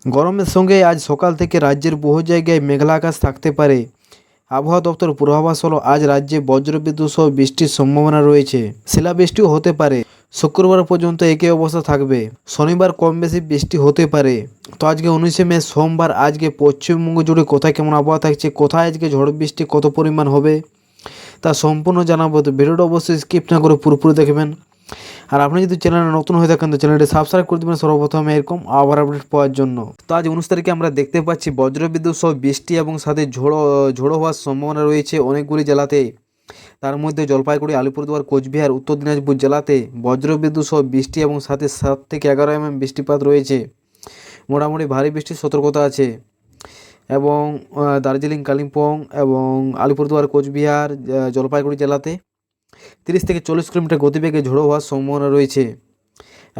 গরমের সঙ্গে আজ সকাল থেকে রাজ্যের বহু জায়গায় মেঘলা আকাশ থাকতে পারে। আবহাওয়া দপ্তর পূর্বাভাস হলো আজ রাজ্যে বজ্রবিদ্যুৎ সহ বৃষ্টির সম্ভাবনা রয়েছে। শিলাবৃষ্টিও হতে পারে। শুক্রবার পর্যন্ত একই অবস্থা থাকবে। শনিবার কম বেশি বৃষ্টি হতে পারে। তো আজকে 19শে মে সোমবার, আজকে পশ্চিমবঙ্গ জুড়ে কোথায় কেমন আবহাওয়া থাকছে, কোথায় আজকে ঝড় বৃষ্টি কত পরিমাণ হবে তা সম্পূর্ণ জানাবো। তো ভিডিওটা অবশ্যই স্কিপ না করে পুরোপুরি দেখবেন। আর আপনি যদি চ্যানেলে নতুন হয়ে থাকেন তো চ্যানেলটি সাবস্ক্রাইব করে দেবেন সর্বপ্রথম এরকম আবার আপডেট পাওয়ার জন্য। তো আজ 19 তারিখে আমরা দেখতে পাচ্ছি বজ্রবিদ্যুৎ সহ বৃষ্টি এবং সাথে ঝোড়ো হওয়ার সম্ভাবনা রয়েছে অনেকগুলি জেলাতে। তার মধ্যে জলপাইগুড়ি, আলিপুরদুয়ার, কোচবিহার, উত্তর দিনাজপুর জেলাতে বজ্রবিদ্যুৎ সহ বৃষ্টি এবং সাথে 7 থেকে 11 mm বৃষ্টিপাত রয়েছে। মোটামুটি ভারী বৃষ্টির সতর্কতা আছে। এবং দার্জিলিং, কালিম্পং এবং আলিপুরদুয়ার, কোচবিহার, জলপাইগুড়ি জেলাতে 30 থেকে 40 কিলোমিটার গতিবেগে ঝোড়ো হওয়ার সম্ভাবনা রয়েছে।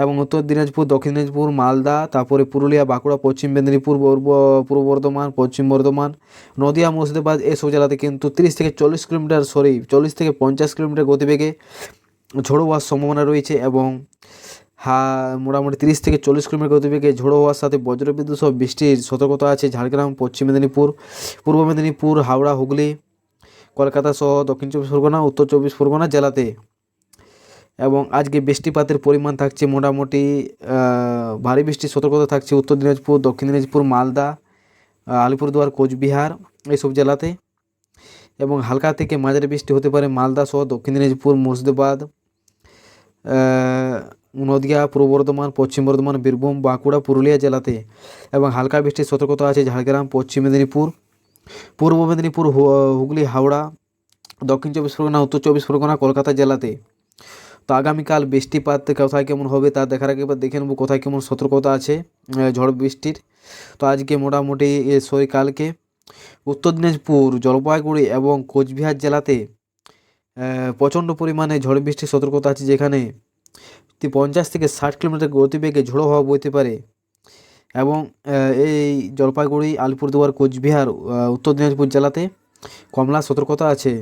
এবং উত্তর দিনাজপুর, দক্ষিণ দিনাজপুর, মালদা, তারপরে পুরুলিয়া, বাঁকুড়া, পশ্চিম মেদিনীপুর, পূর্ব বর্ধমান, পশ্চিম বর্ধমান, নদিয়া, মুর্শিদাবাদ এসব জেলাতে কিন্তু 30 থেকে 40 কিলোমিটার 40 থেকে 50 কিলোমিটার গতিবেগে ঝোড়ো হওয়ার সম্ভাবনা রয়েছে। এবং মোটামুটি 30 থেকে 40 কিলোমিটার গতিবেগে ঝোড়ো হওয়ার সাথে বজ্রবিদ্যুৎ সহ বৃষ্টির সতর্কতা আছে ঝাড়গ্রাম, পশ্চিম মেদিনীপুর, পূর্ব মেদিনীপুর, হাওড়া, হুগলি, কলকাতা সহ দক্ষিণ চব্বিশ পরগনা, উত্তর চব্বিশ পরগনা জেলাতে। এবং আজকে বৃষ্টিপাতের পরিমাণ থাকছে মোটামুটি ভারী বৃষ্টির সতর্কতা থাকছে উত্তর দিনাজপুর, দক্ষিণ দিনাজপুর, মালদা, আলিপুরদুয়ার, কোচবিহার এইসব জেলাতে। এবং হালকা থেকে মাঝারি বৃষ্টি হতে পারে মালদা সহ দক্ষিণ দিনাজপুর, মুর্শিদাবাদ, নদিয়া, পূর্ব বর্ধমান, পশ্চিম বর্ধমান, বীরভূম, বাঁকুড়া, পুরুলিয়া জেলাতে। এবং হালকা বৃষ্টির সতর্কতা আছে ঝাড়গ্রাম, পশ্চিম মেদিনীপুর, পূর্ব মেদিনীপুর, হুগলি, হাওড়া, দক্ষিণ চব্বিশ পরগনা, উত্তর চব্বিশ পরগনা, কলকাতা জেলাতে। তো আগামীকাল বৃষ্টিপাত কোথায় কেমন হবে তা দেখার আগে এবার দেখে নেব কোথায় কেমন সতর্কতা আছে ঝড় বৃষ্টির। তো আজকে মোটামুটি কালকে উত্তর দিনাজপুর, জলপাইগুড়ি এবং কোচবিহার জেলাতে প্রচণ্ড পরিমাণে ঝড় বৃষ্টির সতর্কতা আছে, যেখানে 50 থেকে 60 কিলোমিটার গতিবেগে ঝোড়ো হাওয়া বইতে পারে। এবং এই জলপাইগুড়ি, আলিপুরদুয়ার, কোচবিহার, উত্তর দিনাজপুর জেলাতে কমলা সতর্কতা আছে।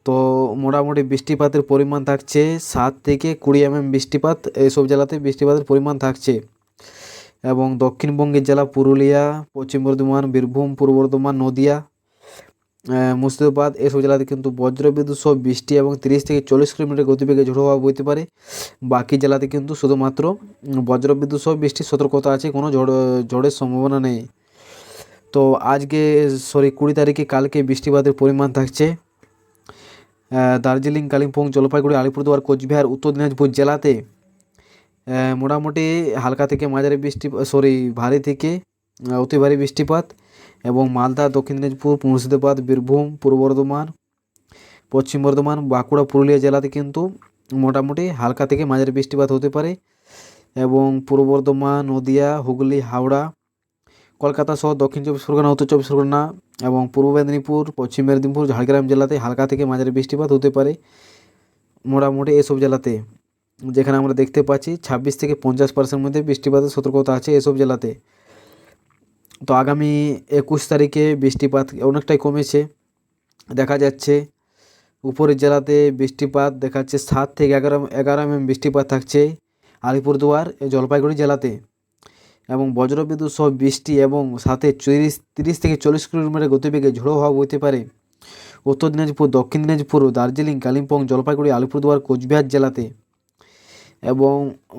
তো মোটামুটি বৃষ্টিপাতের পরিমাণ থাকছে 7 থেকে 20 mm বৃষ্টিপাত এইসব জেলাতে বৃষ্টিপাতের পরিমাণ থাকছে। এবং দক্ষিণবঙ্গের জেলা পুরুলিয়া, পশ্চিম বর্ধমান, বীরভূম, পূর্ব বর্ধমান, নদিয়া, মুর্শিদাবাদ এসব জেলাতে কিন্তু বজ্রবিদ্যুৎ সহ বৃষ্টি এবং 30 থেকে 40 কিলোমিটার গতিবেগে ঝোড়ো হাওয়া বইতে পারে। বাকি জেলাতে কিন্তু শুধুমাত্র বজ্রবিদ্যুৎ সহ বৃষ্টির সতর্কতা আছে, কোনো ঝড়ের সম্ভাবনা নেই। তো আজকে 20 তারিখে কালকে বৃষ্টিপাতের পরিমাণ থাকছে দার্জিলিং, কালিম্পং, জলপাইগুড়ি, আলিপুরদুয়ার, কোচবিহার, উত্তর দিনাজপুর জেলাতে মোটামুটি হালকা থেকে মাঝারি ভারী থেকে অতি ভারী বৃষ্টিপাত। এবং মালদা, দক্ষিণ দিনাজপুর, মুর্শিদাবাদ, বীরভূম, পূর্ব বর্ধমান, পশ্চিম বর্ধমান, বাঁকুড়া, পুরুলিয়া জেলাতে কিন্তু মোটামুটি হালকা থেকে মাঝারি বৃষ্টিপাত হতে পারে। এবং পূর্ব বর্ধমান, নদিয়া, হুগলি, হাওড়া, কলকাতা সহ দক্ষিণ চব্বিশ পরগনা, উত্তর চব্বিশ পরগনা এবং পূর্ব মেদিনীপুর, পশ্চিম মেদিনীপুর, ঝাড়গ্রাম জেলাতে হালকা থেকে মাঝারি বৃষ্টিপাত হতে পারে মোটামুটি এসব জেলাতে। যেখানে আমরা দেখতে পাচ্ছি 26 থেকে 50% মধ্যে বৃষ্টিপাতের সতর্কতা আছে এসব জেলাতে। তো আগামী 21 তারিখে বৃষ্টিপাত অনেকটাই কমেছে দেখা যাচ্ছে। উপরের জেলাতে বৃষ্টিপাত দেখাচ্ছে 7 থেকে 11 mm বৃষ্টিপাত থাকছে আলিপুরদুয়ার, জলপাইগুড়ি জেলাতে। এবং বজ্রবিদ্যুৎ সহ বৃষ্টি এবং সাথে 30 থেকে 40 কিলোমিটার গতিবেগে ঝোড়ো হাওয়া বইতে পারে উত্তর দিনাজপুর, দক্ষিণ দিনাজপুর, দার্জিলিং, কালিম্পং, জলপাইগুড়ি, আলিপুরদুয়ার, কোচবিহার জেলাতে। এবং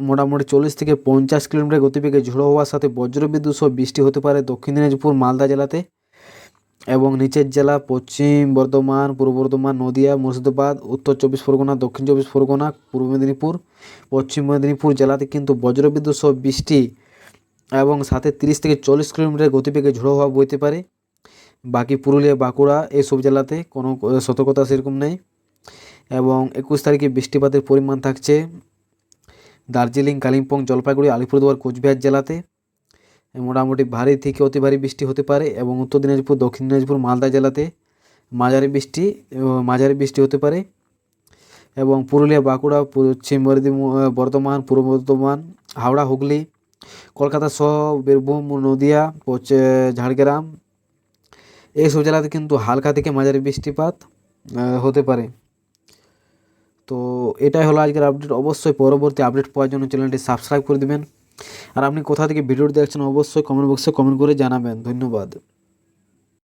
মোটামুটি 40 থেকে 50 কিলোমিটার গতিবেগে ঝোড়ো হওয়ার সাথে বজ্রবিদ্যুৎ সহ বৃষ্টি হতে পারে দক্ষিণ দিনাজপুর, মালদা জেলাতে। এবং নিচের জেলা পশ্চিম বর্ধমান, পূর্ব বর্ধমান, নদিয়া, মুর্শিদাবাদ, উত্তর চব্বিশ পরগনা, দক্ষিণ চব্বিশ পরগনা, পূর্ব মেদিনীপুর, পশ্চিম মেদিনীপুর জেলাতে কিন্তু বজ্রবিদ্যুৎ সহ বৃষ্টি এবং সাথে 30 থেকে 40 কিলোমিটার গতিবেগে ঝোড়ো হাওয়া বইতে পারে। বাকি পুরুলিয়া, বাঁকুড়া এইসব জেলাতে কোনো সতর্কতা সেরকম নেই। এবং 21 তারিখে বৃষ্টিপাতের পরিমাণ থাকছে দার্জিলিং, কালিম্পং, জলপাইগুড়ি, আলিপুরদুয়ার, কোচবিহার জেলাতে মোটামুটি ভারী থেকে অতি ভারী বৃষ্টি হতে পারে। এবং উত্তর দিনাজপুর, দক্ষিণ দিনাজপুর, মালদা জেলাতে মাঝারি বৃষ্টি হতে পারে। এবং পুরুলিয়া, বাঁকুড়া, পশ্চিম বর্ধমান, পূর্ব বর্ধমান, হাওড়া, হুগলি, কলকাতা সহ বীরভূম, নদিয়া, ঝাড়গ্রাম এইসব জেলাতে কিন্তু হালকা থেকে মাঝারি বৃষ্টিপাত হতে পারে। তো এটাই হলো আজকের আপডেট। অবশ্যই পরবর্তী আপডেট পাওয়ার জন্য চ্যানেলটি সাবস্ক্রাইব করে দেবেন। আর আপনি কোথা থেকে ভিডিওটি দেখছেন অবশ্যই কমেন্ট বক্সে কমেন্ট করে জানাবেন। ধন্যবাদ।